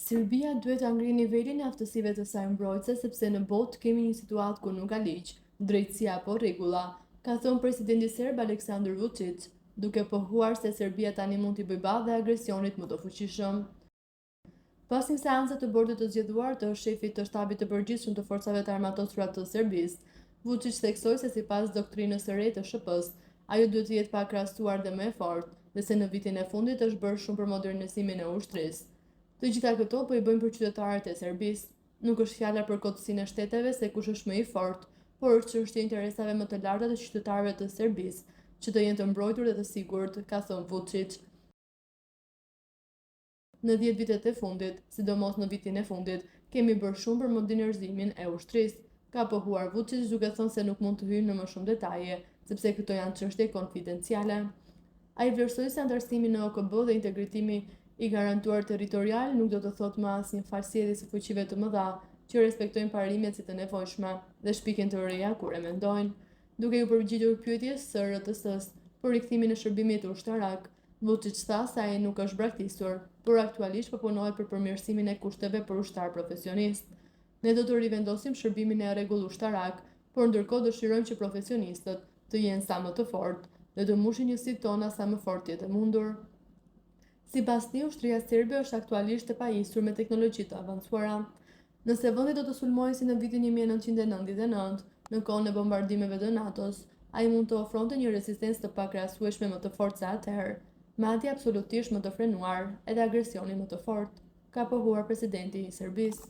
Serbia duhet ta ngriejë nivelin e aftësive të saj mbrojtëse sepse në botë kemi një situatë ku nuk ka ligj, drejtësi apo rregulla, ka thënë presidenti serb Aleksandar Vučić, duke pohuar se Serbia tani mund t'i bëjë ballë dhe agresionit më të fuqishëm. Pas një seance të bordit të zgjedhuar të shefit të shtabit të përgjithshëm të forcave të armatosura të Serbisë, Vučić theksoi se sipas doktrinës së re të SHP-s, ajo duhet të jetë pakrahasuar dhe më e fortë, dhe se në vitin e fundit është bërë shumë për modernizimin e ushtrisë. Të gjitha këto po i bëjmë për qytetarët e Serbisë. Nuk është fjala për kotësinë e shteteve se kush është më i fortë, por është çështje e interesave më të larta të qytetarëve të Serbisë, që të jenë të mbrojtur dhe të sigurt, ka thënë Vučić. Në 10 vitet e fundit, sidomos në vitin e fundit, kemi bërë shumë për modernizimin e ushtrisë, ka pohuar Vučić duke thënë se nuk mund të hyjmë në më shumë detaje, sepse këto janë çështje konfidenciale. Ai vlerësoi se antarësimi në OKB dhe integritimi i garantuar territorial nuk do të thotë më asnjë falësjellje së fuqive të mëdha që respektojnë parimet si të nevojshme dhe shpikin të reja kur e mendojnë. Duke u përgjigjur pyetjes së RTS-s për rikthimin e shërbimit ushtarak, Vučić tha se ai nuk është braktisur, por aktualisht po punohet për përmirësimin e kushteve për ushtar profesionist. Ne do të rivendosim shërbimin e rregull ushtarak, por ndërkohë dëshirojmë që profesionistët të jenë sa më të fortë dhe të mbushin njësitë tona sa më fort jetë e mundur. Sipas tij, ushtria serbe është aktualisht e pajisur me teknologji të avancuara. Nëse vendi do të sulmojë si në vitin 1999, në kohën e bombardimeve të NATO-s, ai mund të ofronte një rezistencë të pakrahasueshme më të fortë se atëherë, madje absolutisht më të frenuar, edhe agresionin më të fortë, ka pohuar presidenti i Serbisë.